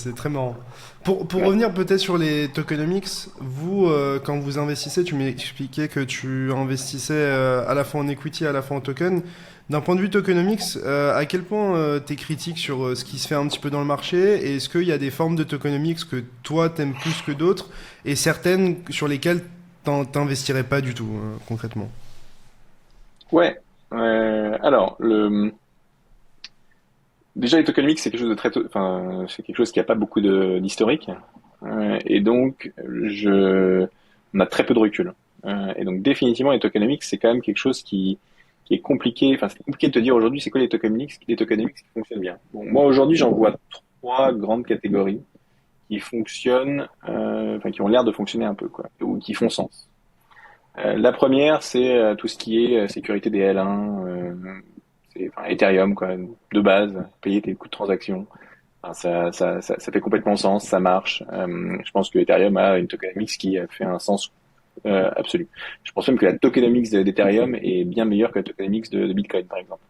c'est très marrant. Pour revenir peut-être sur les tokenomics, vous, quand vous investissez, tu m'expliquais que tu investissais à la fois en equity, à la fois en token. D'un point de vue tokenomics, à quel point tu es critique sur ce qui se fait un petit peu dans le marché et est-ce qu'il y a des formes de tokenomics que toi t'aimes plus que d'autres et certaines sur lesquelles t'investirais pas du tout, concrètement? Ouais. Alors, déjà les tokenomics, c'est quelque chose de enfin, c'est quelque chose qui a pas beaucoup d'historique, et donc on a très peu de recul. Et donc définitivement les tokenomics, c'est quand même quelque chose qui est compliqué. Enfin, c'est compliqué de te dire aujourd'hui c'est quoi les tokenomics qui fonctionnent bien. Bon, moi aujourd'hui, j'en vois trois grandes catégories qui fonctionnent, enfin qui ont l'air de fonctionner un peu, quoi, ou qui font sens. La première, c'est tout ce qui est sécurité des L1, c'est enfin, Ethereum, quoi, de base, payer tes coûts de transaction. Enfin, ça fait complètement sens, ça marche. Je pense que Ethereum a une tokenomics qui fait un sens absolu. Je pense même que la tokenomics d'Ethereum est bien meilleure que la tokenomics de Bitcoin, par exemple.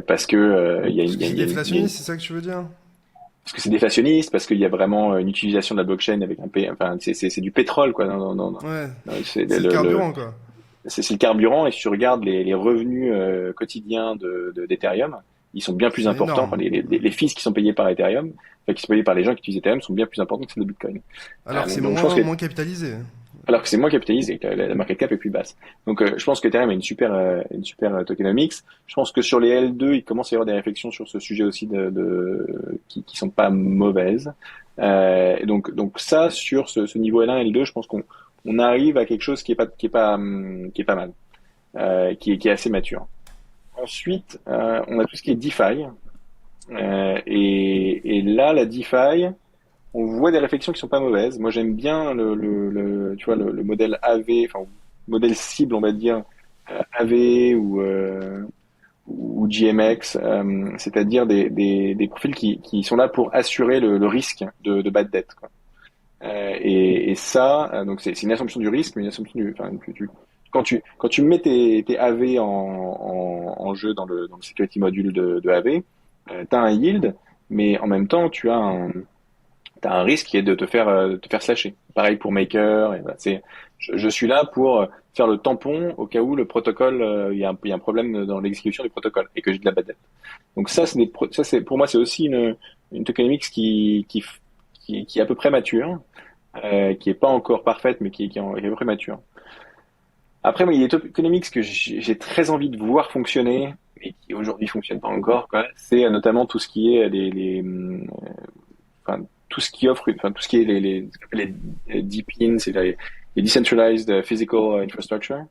Parce que Parce que c'est déflationniste, c'est ça que tu veux dire? parce que c'est déflationniste, parce qu'il y a vraiment une utilisation de la blockchain avec enfin, c'est du pétrole, quoi. Ouais, C'est c'est le carburant, quoi. c'est le carburant, et si tu regardes les revenus quotidiens d'Ethereum, ils sont bien plus C'est importants. énorme. Enfin, les fees qui sont payés par Ethereum, enfin, qui sont payés par les gens qui utilisent Ethereum, sont bien plus importants que celles de Bitcoin. Alors que c'est Donc je pense que, moins capitalisé. alors que c'est moins capitalisé, que la market cap est plus basse. Donc je pense que Ethereum a une super tokenomics. Je pense que sur les L2, il commence à y avoir des réflexions sur ce sujet aussi qui sont pas mauvaises. Donc ça, sur ce niveau L1, L2, je pense qu'on arrive à quelque chose qui est pas mal, qui est assez mature. Ensuite, on a tout ce qui est DeFi. Et là, la DeFi, on voit des réflexions qui sont pas mauvaises. Moi, j'aime bien tu vois, le modèle AV, enfin, modèle cible, on va dire, AV ou GMX, c'est-à-dire des profils qui sont là pour assurer le risque de bad debt, quoi. Et ça, donc c'est une assumption du risque, mais une assumption enfin, quand tu mets tes AV en jeu dans le security module de AV, tu as un yield, mais en même temps, t'as un risque qui est de te faire slasher. Pareil pour Maker. Et voilà, je suis là pour faire le tampon au cas où le protocole, il y a un problème dans l'exécution du protocole et que j'ai de la bad dette. Donc ça, pour moi, c'est aussi une tokenomics qui est à peu près mature, qui est pas encore parfaite, mais qui est à peu près mature. Après, moi, il y a des tokenomics que j'ai très envie de voir fonctionner, mais qui aujourd'hui fonctionnent pas encore, quoi. C'est notamment tout ce qui est enfin, tout ce qui offre, enfin, tout ce qui est les DePIN, c'est les Decentralized Physical Infrastructure.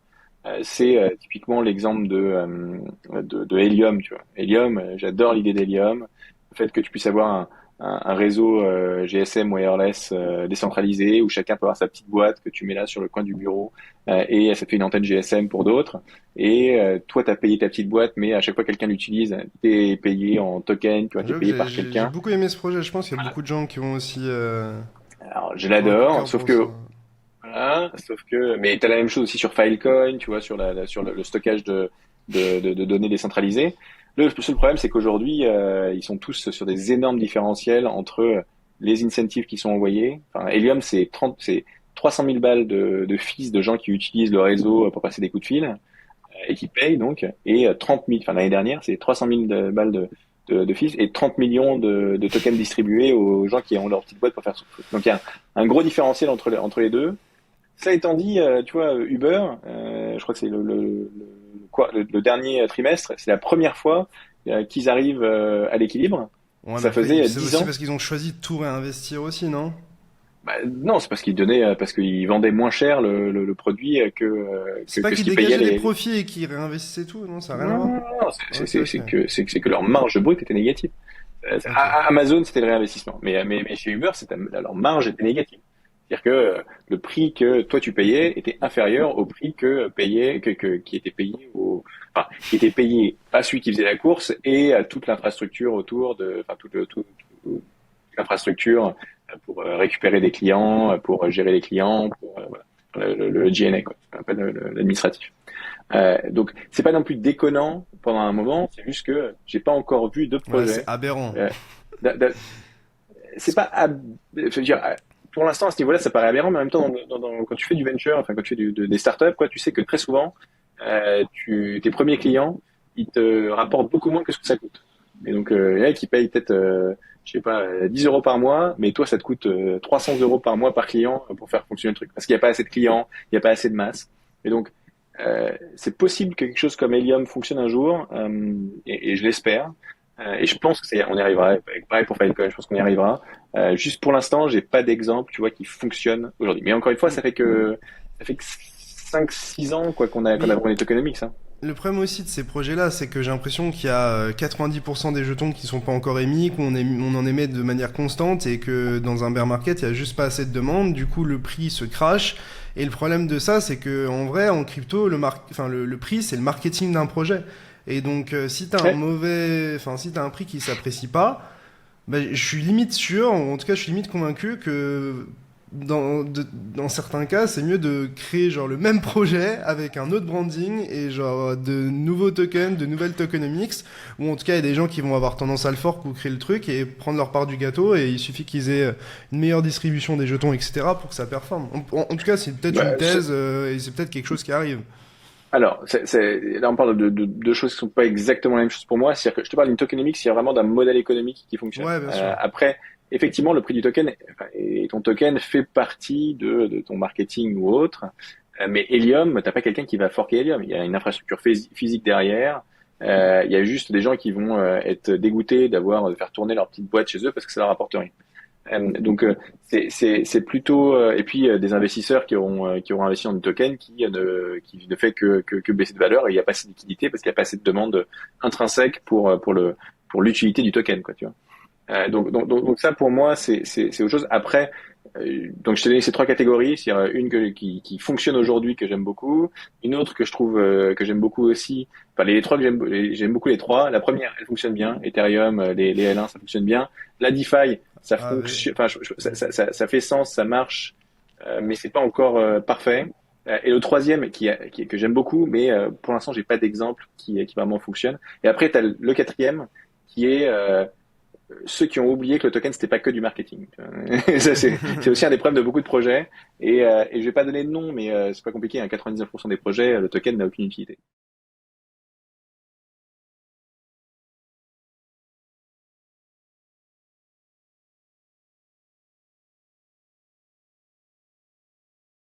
C'est typiquement l'exemple de Helium, tu vois. Helium, j'adore l'idée d'Helium. Le fait que tu puisses avoir un réseau GSM wireless décentralisé où chacun peut avoir sa petite boîte que tu mets là sur le coin du bureau, et ça te fait une antenne GSM pour d'autres. Et toi, tu as payé ta petite boîte, mais à chaque fois que quelqu'un l'utilise, tu es payé en token, tu vois, tu es J'avoue que payé par j'ai quelqu'un. beaucoup aimé ce projet. Je pense qu'il y a beaucoup de gens qui vont aussi Alors, je avoir un coup de l'adore, cœur sauf pour ça. que voilà, mais t'as la même chose aussi sur Filecoin, tu vois, sur le stockage de données décentralisées. Le seul problème, c'est qu'aujourd'hui, ils sont tous sur des énormes différentiels entre les incentives qui sont envoyés. Enfin, Helium, c'est 300 000 balles de fees de gens qui utilisent le réseau pour passer des coups de fil, et qui payent donc, et 30 000, enfin l'année dernière, c'est 300 000 balles de fees et 30 millions de tokens distribués aux gens qui ont leur petite boîte pour faire ça. Donc il y a un gros différentiel entre les deux. Ça étant dit, tu vois, Uber, je crois que c'est le dernier trimestre, c'est la première fois qu'ils arrivent à l'équilibre. Ouais, mais Ça après, faisait c'est 10 aussi ans. parce qu'ils ont choisi de tout réinvestir aussi, non? Bah, non, c'est parce qu'ils donnaient, parce qu'ils vendaient moins cher le produit C'est pas que ce qu'ils qu'ils payaient dégageaient des les. profits et qu'ils réinvestissaient tout, non? Ça n'a rien à Non, voir. non, non, Ok, ok. c'est que leur marge brute était négative. Ok. Amazon, c'était le réinvestissement. Mais chez Uber, leur marge était négative. C'est-à-dire que le prix que toi tu payais était inférieur au prix qui était payé qui était payé à celui qui faisait la course et à toute l'infrastructure autour enfin, toute l'infrastructure pour récupérer des clients, pour gérer les clients, pour voilà, le G&A, quoi, ce qu'on appelle l'administratif. Donc c'est pas non plus déconnant pendant un moment, c'est juste que j'ai pas encore vu de Ouais, c'est projet aberrant. euh, d'a- d'a- c'est pas, je veux dire, pour l'instant, à ce niveau-là, ça paraît aberrant, mais en même temps, quand tu fais du venture, enfin, quand tu fais des startups, quoi, tu sais que très souvent, tes premiers clients, ils te rapportent beaucoup moins que ce que ça coûte. Et donc, il y en a qui payent peut-être, je sais pas, 10 euros par mois, mais toi, ça te coûte 300 euros par mois par client pour faire fonctionner le truc. Parce qu'il n'y a pas assez de clients, il n'y a pas assez de masse. Et donc, c'est possible que quelque chose comme Helium fonctionne un jour, et je l'espère. Et je pense que on y arrivera. Pareil pour Filecoin, je pense qu'on y arrivera. Juste pour l'instant, j'ai pas d'exemple, tu vois, qui fonctionne aujourd'hui. Mais encore une fois, ça fait que 5-6 ans quoi qu'on a Oui, vraiment les tokenomics. Hein. le problème aussi de ces projets-là, c'est que j'ai l'impression qu'il y a 90% des jetons qui sont pas encore émis, on en émet de manière constante et que dans un bear market, il y a juste pas assez de demande. Du coup, le prix se crache. Et le problème de ça, c'est que en vrai, en crypto, le prix, c'est le marketing d'un projet. Et donc, si t'as un Ouais. mauvais, enfin, si t'as un prix qui s'apprécie pas, bah, je suis limite sûr, en tout cas, je suis limite convaincu que dans certains cas, c'est mieux de créer genre le même projet avec un autre branding et genre de nouveaux tokens, de nouvelles tokenomics, ou en tout cas, il y a des gens qui vont avoir tendance à le fork ou créer le truc et prendre leur part du gâteau et il suffit qu'ils aient une meilleure distribution des jetons, etc. pour que ça performe. En tout cas, c'est peut-être une Bah, thèse et c'est peut-être quelque chose qui arrive. alors, là, on parle de deux choses qui sont pas exactement la même chose pour moi. C'est-à-dire que je te parle d'une tokenomics, il y a vraiment d'un modèle économique qui fonctionne. Ouais, bien sûr. Après, effectivement, le prix du token enfin, et ton token fait partie de ton marketing ou autre. Mais Helium, t'as pas quelqu'un qui va forquer Helium. Il y a une infrastructure physique derrière. Il y a juste des gens qui vont être dégoûtés de faire tourner leur petite boîte chez eux parce que ça leur apporte rien. Donc c'est plutôt et puis des investisseurs qui auront investi dans du token qui ne fait que baisser de valeur et il n'y a pas assez de liquidité parce qu'il n'y a pas assez de demande intrinsèque pour l'utilité du token quoi tu vois. Donc ça pour moi c'est autre chose. Après donc je t'ai donné ces trois catégories, c'est une qui fonctionne aujourd'hui que j'aime beaucoup, une autre que je trouve que j'aime beaucoup aussi. Enfin les trois que j'aime beaucoup les trois. La première elle fonctionne bien, Ethereum, les L1 ça fonctionne bien. La DeFi ça Ah, oui. fonctionne, enfin ça fait sens, ça marche, mais c'est pas encore parfait. Et le troisième que j'aime beaucoup, mais pour l'instant j'ai pas d'exemple qui vraiment fonctionne. Et après t'as le quatrième qui est ceux qui ont oublié que le token c'était pas que du marketing. Ça, c'est aussi un des problèmes de beaucoup de projets. Et je vais pas donner de nom, mais c'est pas compliqué. Hein, 99% des projets, le token n'a aucune utilité.